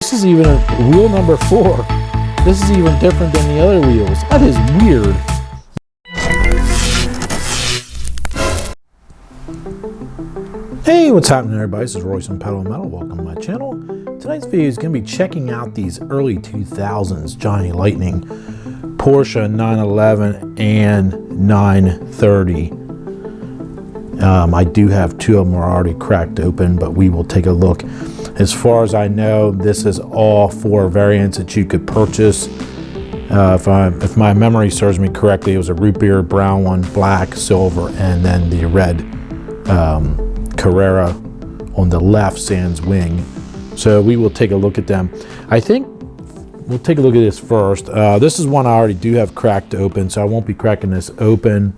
this is even wheel number 4. This is even different than the other wheels. That is weird. Hey, what's happening everybody? This is Royce from Pedal Metal. Welcome to my channel. Tonight's video is going to be checking out these early 2000s Johnny Lightning Porsche 911 and 930. I do have 2 of them are already cracked open, but we will take a look. As far as I know, this is all 4 variants that you could purchase. If my memory serves me correctly, it was a root beer, brown one, black, silver, and then the red Carrera on the left sans wing. So we will take a look at them. I think we'll take a look at this first. This is one I already do have cracked open, so I won't be cracking this open.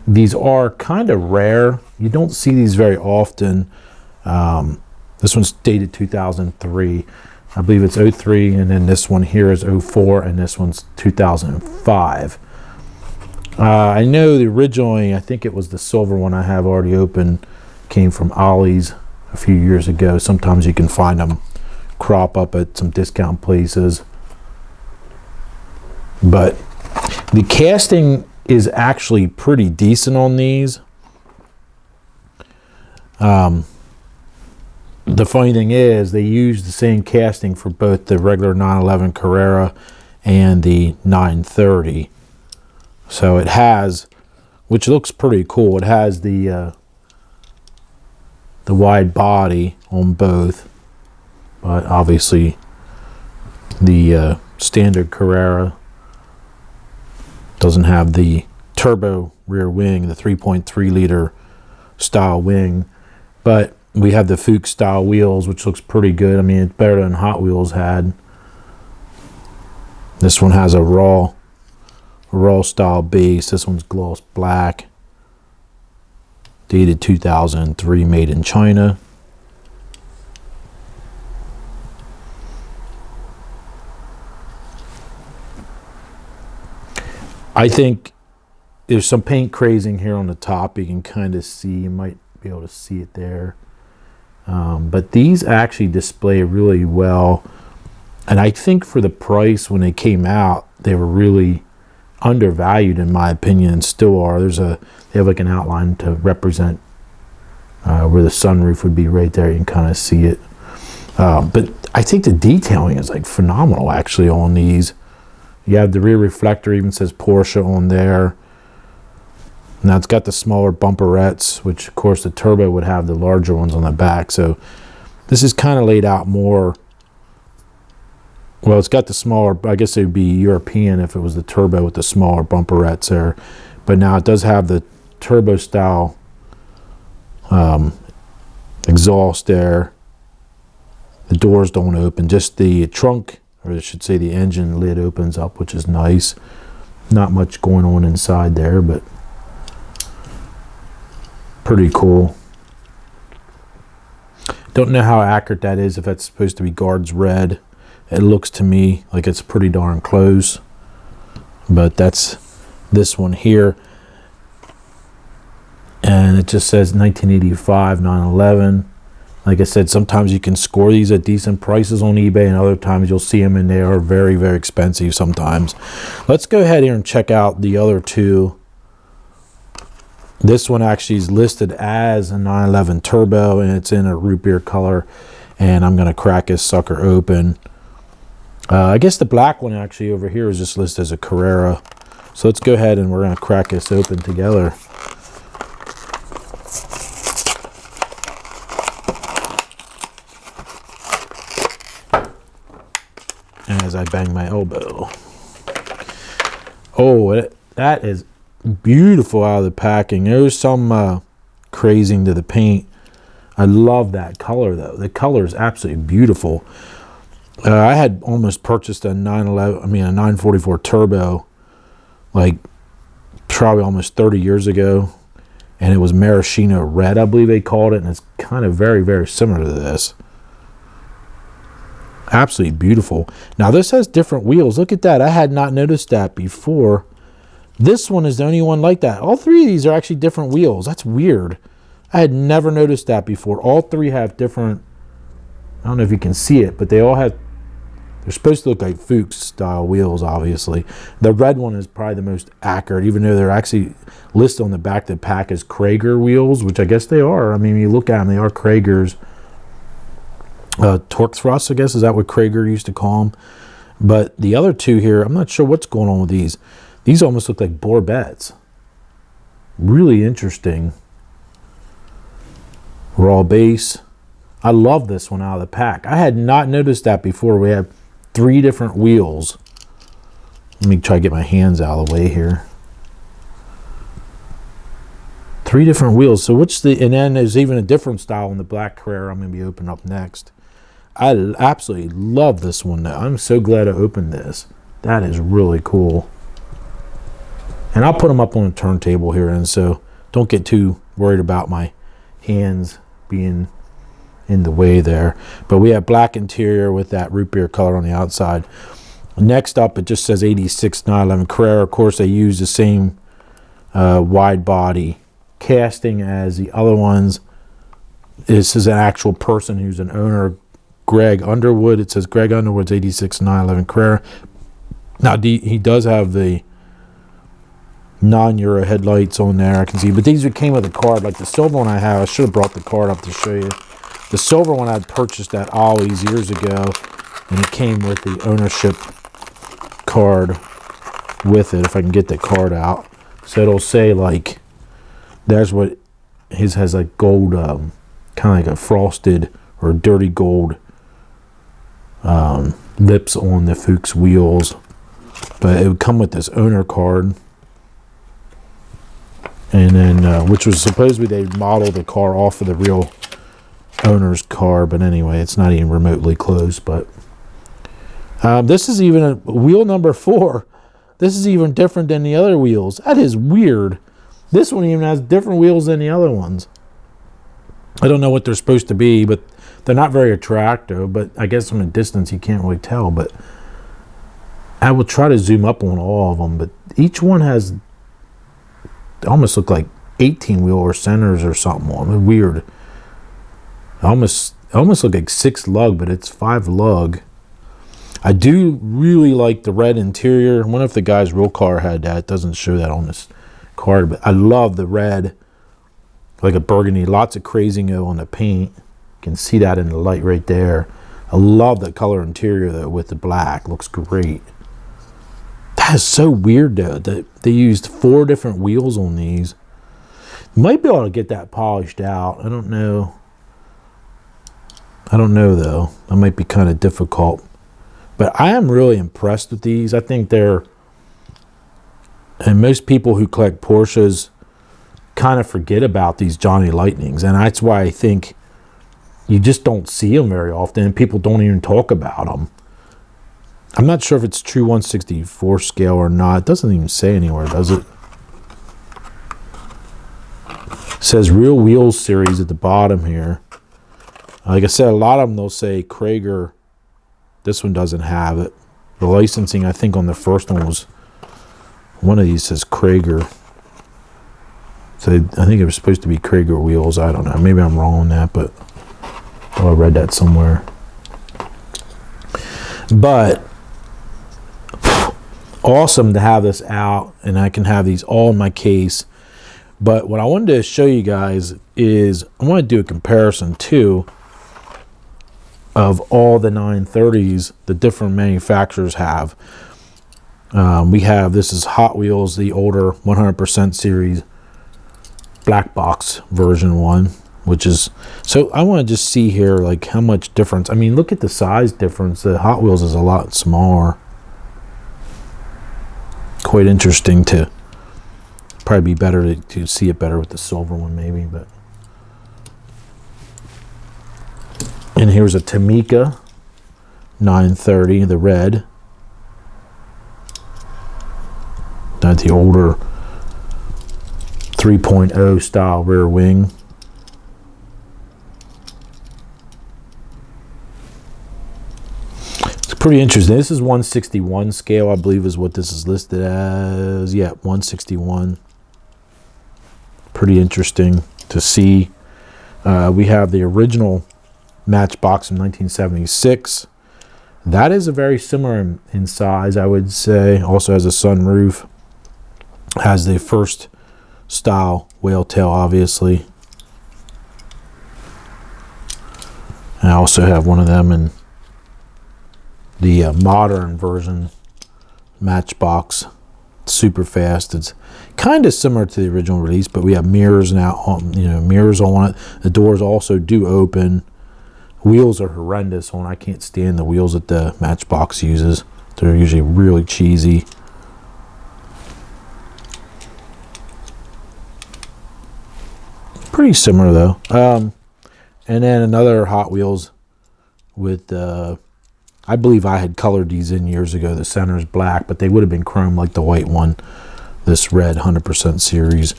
These are kind of rare. You don't see these very often. This one's dated 2003. I believe it's 03, and then this one here is 04, and this one's 2005. I know the originally, I think it was the silver one I have already open, came from Ollie's a few years ago. Sometimes you can find them crop up at some discount places. But the casting is actually pretty decent on these. The funny thing is they use the same casting for both the regular 911 Carrera and the 930. So it has, which looks pretty cool, it has the wide body on both, but obviously the standard Carrera doesn't have the turbo rear wing, the 3.3 liter style wing, but we have the Fuchs style wheels, which looks pretty good. I mean, it's better than Hot Wheels had. This one has a raw style base. This one's gloss black, dated 2003, made in China. I think there's some paint crazing here on the top. You can kind of see, you might be able to see it there. But these actually display really well. And I think for the price when they came out, they were really undervalued in my opinion, and still are. They have like an outline to represent where the sunroof would be right there. You can kind of see it. But I think the detailing is like phenomenal actually on these. You have the rear reflector, even says Porsche on there. Now it's got the smaller bumperettes, which of course the turbo would have the larger ones on the back. So this is kind of laid out more. Well, it's got the smaller, I guess it would be European if it was the turbo with the smaller bumperettes there. But now it does have the turbo style exhaust there. The doors don't open, just the trunk, or I should say the engine lid opens up, which is nice. Not much going on inside there, but pretty cool. Don't know how accurate that is, if that's supposed to be guards red. It looks to me like it's pretty darn close. But that's this one here. And it just says 1985 911. Like I said, sometimes you can score these at decent prices on eBay, and other times you'll see them and they are very, very expensive sometimes. Let's go ahead here and check out the other 2. This one actually is listed as a 911 Turbo, and it's in a root beer color. And I'm going to crack this sucker open. I guess the black one actually over here is just listed as a Carrera. So let's go ahead and we're going to crack this open together. As I bang my elbow. Oh, that is beautiful out of the packing. There's some crazing to the paint. I love that color though. The color is absolutely beautiful. I had almost purchased a 944 Turbo, like probably almost 30 years ago, and it was maraschino red, I believe they called it, and it's kind of very, very similar to this. Absolutely beautiful. Now this has different wheels. Look at that. I had not noticed that before. This one is the only one like that. All 3 of these are actually different wheels. That's weird. I had never noticed that before. All 3 have different, I don't know if you can see it, but they all have They're supposed to look like Fuchs style wheels, obviously. The red one is probably the most accurate, even though they're actually listed on the back of the pack as Krager wheels, which I guess they are. I mean, you look at them, they are Kragers. Torque thrust, I guess, is that what Krager used to call them? But the other two here, I'm not sure what's going on with these. These almost look like Bourbettes. Really interesting. Raw base. I love this one out of the pack. I had not noticed that before. We have 3 different wheels. Let me try to get my hands out of the way here. 3 different wheels. So which and then there's even a different style in the black Carrera I'm going to be opening up next. I absolutely love this one though. I'm so glad I opened this. That is really cool. And I'll put them up on a turntable here, and so don't get too worried about my hands being in the way there. But we have black interior with that root beer color on the outside. Next up, it just says 86 911 Carrera. Of course, they use the same wide body casting as the other ones. This is an actual person who's an owner, Greg Underwood. It says Greg Underwood's 86 911 Carrera. Now, he does have the non-Euro headlights on there, I can see. But these came with a card. Like the silver one I have, I should have brought the card up to show you. The silver one I purchased at Ollie's years ago, and it came with the ownership card with it, if I can get the card out. So it'll say, like, there's what his has, like gold, kind of like a frosted or dirty gold lips on the Fuchs wheels. But it would come with this owner card. And then, which was supposedly they modeled the car off of the real owner's car. But anyway, it's not even remotely close. But this is even a wheel number 4. This is even different than the other wheels. That is weird. This one even has different wheels than the other ones. I don't know what they're supposed to be, but they're not very attractive. But I guess from a distance you can't really tell. But I will try to zoom up on all of them. But each one has, they almost look like 18-wheel or centers or something on them. Weird. Almost look like 6 lug, but it's 5 lug. I do really like the red interior. I wonder if the guy's real car had that. It doesn't show that on this card, but I love the red, like a burgundy. Lots of crazingo on the paint. You can see that in the light right there. I love the color interior though with the black. Looks great. That is so weird though that they used 4 different wheels on these. Might be able to get that polished out. I don't know. I don't know though. That might be kind of difficult. But I am really impressed with these. I think they're, and most people who collect Porsches kind of forget about these Johnny Lightnings. And that's why I think you just don't see them very often. And people don't even talk about them. I'm not sure if it's true 1/64 scale or not. It doesn't even say anywhere, does it? It says Real Wheels Series at the bottom here. Like I said, a lot of them they'll say Krager. This one doesn't have it. The licensing, I think, on the first one was, one of these says Krager. So I think it was supposed to be Krager wheels. I don't know. Maybe I'm wrong on that, but I read that somewhere. But awesome to have this out, and I can have these all in my case. But what I wanted to show you guys is I want to do a comparison too of all the 930s the different manufacturers have. We have, this is Hot Wheels, the older 100% series black box version 1, which is, so I want to just see here like how much difference. I mean, look at the size difference. The Hot Wheels is a lot smaller. Quite interesting to, probably be better to see it better with the silver one maybe, but. And here's a Tamika 930, the red. That's the older 3.0 style rear wing. It's pretty interesting. This is 161 scale, I believe is what this is listed as. Yeah, 161. Pretty interesting to see. We have the original Matchbox in 1976. That is a very similar in size, I would say. Also has a sunroof. Has the first style whale tail, obviously. I also have one of them in the modern version, Matchbox, super fast. It's kind of similar to the original release, but we have mirrors now. Mirrors on it. The doors also do open. Wheels are horrendous on. I can't stand the wheels that the Matchbox uses. They're usually really cheesy. Pretty similar though. And then another Hot Wheels with, I believe I had colored these in years ago. The center is black, but they would have been chrome like the white one. This red 100% series.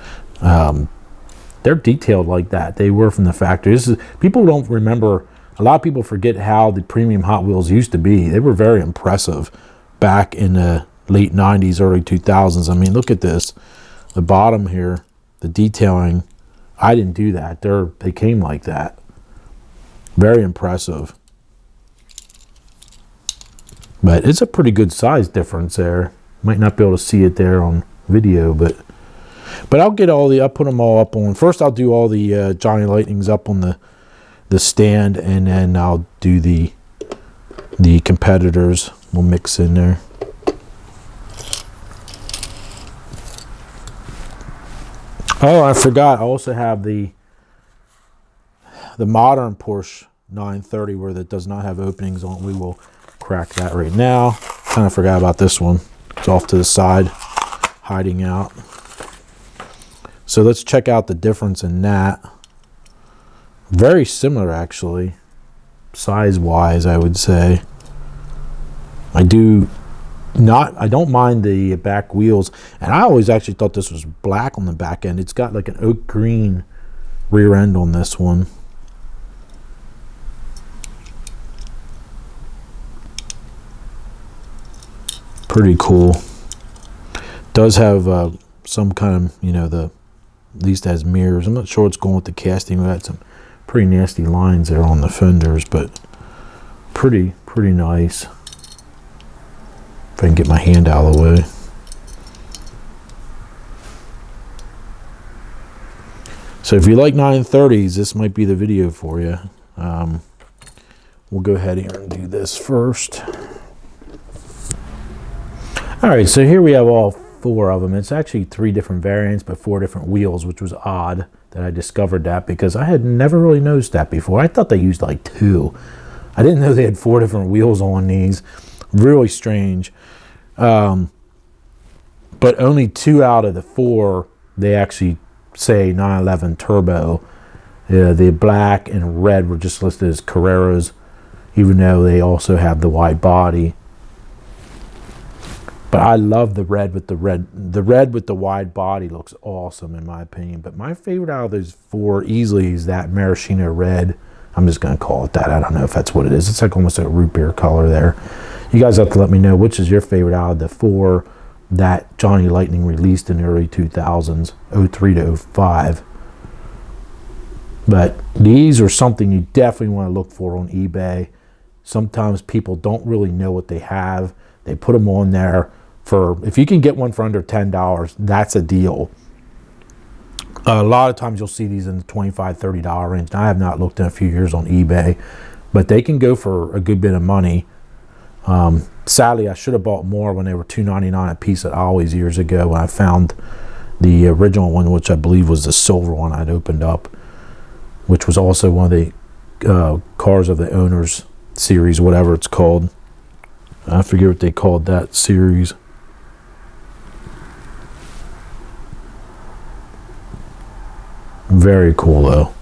They're detailed like that. They were from the factory. People don't remember. A lot of people forget how the premium Hot Wheels used to be. They were very impressive back in the late 90s, early 2000s. I mean, look at this. The bottom here, the detailing. I didn't do that. They came like that. Very impressive. But it's a pretty good size difference there. Might not be able to see it there on video, but I'll get I'll put them all up on. First I'll do all the Johnny Lightnings up on the stand, and then I'll do the competitors. We'll mix in there. Oh, I forgot. I also have the modern Porsche 930 where that does not have openings on. We will crack that right now. Kind of forgot about this one. It's off to the side, hiding out. So let's check out the difference in that. Very similar, actually, size-wise, I would say. I don't mind the back wheels, and I always actually thought this was black on the back end. It's got like an oak green rear end on this one. Pretty cool. Does have some kind of, at least has mirrors. I'm not sure what's going with the casting. We got some pretty nasty lines there on the fenders, but pretty nice. If I can get my hand out of the way. So if you like 930s, this might be the video for you. We'll go ahead here and do this first. All right, so here we have all four of them. It's actually 3 different variants, but 4 different wheels, which was odd that I discovered that because I had never really noticed that before. I thought they used like 2. I didn't know they had 4 different wheels on these. Really strange. But only 2 out of the 4, they actually say 911 Turbo. The black and red were just listed as Carreras, even though they also have the wide body. But I love the red with the red. The red with the wide body looks awesome in my opinion. But my favorite out of those 4 easily is that maraschino red. I'm just going to call it that. I don't know if that's what it is. It's like almost a root beer color there. You guys have to let me know which is your favorite out of the 4 that Johnny Lightning released in the early 2000s, 03 to 05. But these are something you definitely want to look for on eBay. Sometimes people don't really know what they have. They put them on there for, if you can get one for under $10, that's a deal. A lot of times you'll see these in the $25, $30 range. Now, I have not looked in a few years on eBay, but they can go for a good bit of money. Sadly, I should have bought more when they were $2.99 a piece at Ollie's years ago when I found the original one, which I believe was the silver one I'd opened up, which was also one of the Cars of the Owners series, whatever it's called. I forget what they called that series. Very cool though.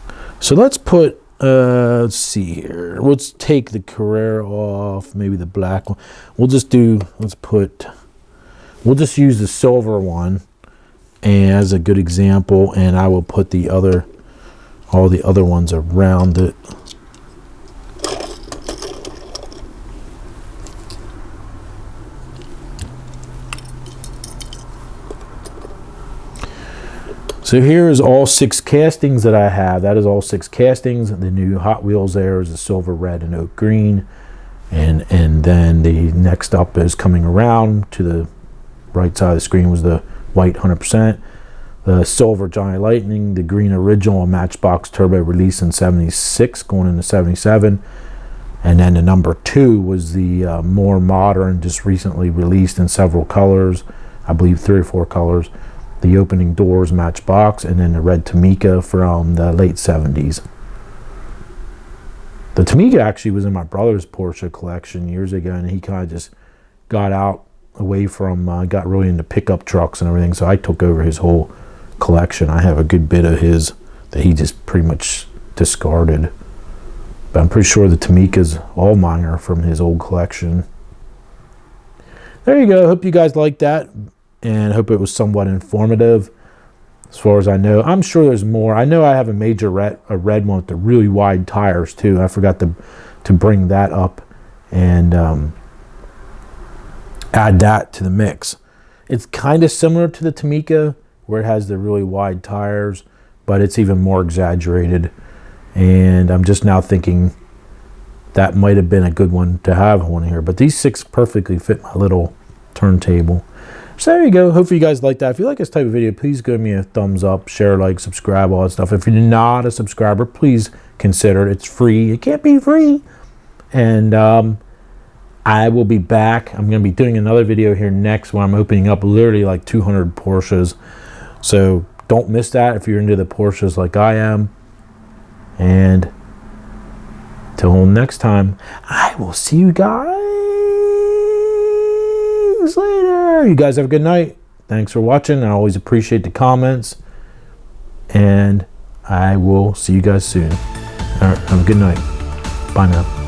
So let's put, let's see here. Let's take the Carrera off, maybe the black one. We'll just use the silver one as a good example, and I will put all the other ones around it. So here is all 6 castings that I have. That is all 6 castings. The new Hot Wheels there is a silver, red, and oak green. And then the next up is coming around to the right side of the screen was the white 100%, the silver Giant Lightning, the green original Matchbox Turbo release in 76 going into 77, and then the number 2 was the more modern, just recently released in several colors, I believe 3 or 4 colors, the opening doors Matchbox, and then the red Tamika from the late 70s. The Tamika actually was in my brother's Porsche collection years ago, and he kind of just got out away from, got really into pickup trucks and everything, so I took over his whole collection. I have a good bit of his that he just pretty much discarded. But I'm pretty sure the Tamika's all mine are from his old collection. There you go. Hope you guys liked that, and hope it was somewhat informative. As far as I know, I'm sure there's more. I know I have a major a red one with the really wide tires too. I forgot to bring that up and add that to the mix. It's kind of similar to the Tamika, where it has the really wide tires, but it's even more exaggerated. And I'm just now thinking that might have been a good one to have one here. But these 6 perfectly fit my little turntable. So there you go. Hopefully you guys like that. If you like this type of video, please give me a thumbs up, share, like, subscribe, all that stuff. If you're not a subscriber, please consider it. It's free. It can't be free. And I will be back. I'm going to be doing another video here next where I'm opening up literally like 200 Porsches. So don't miss that if you're into the Porsches like I am. And till next time, I will see you guys later. You guys have a good night. Thanks for watching. I always appreciate the comments. And I will see you guys soon. All right, have a good night. Bye now.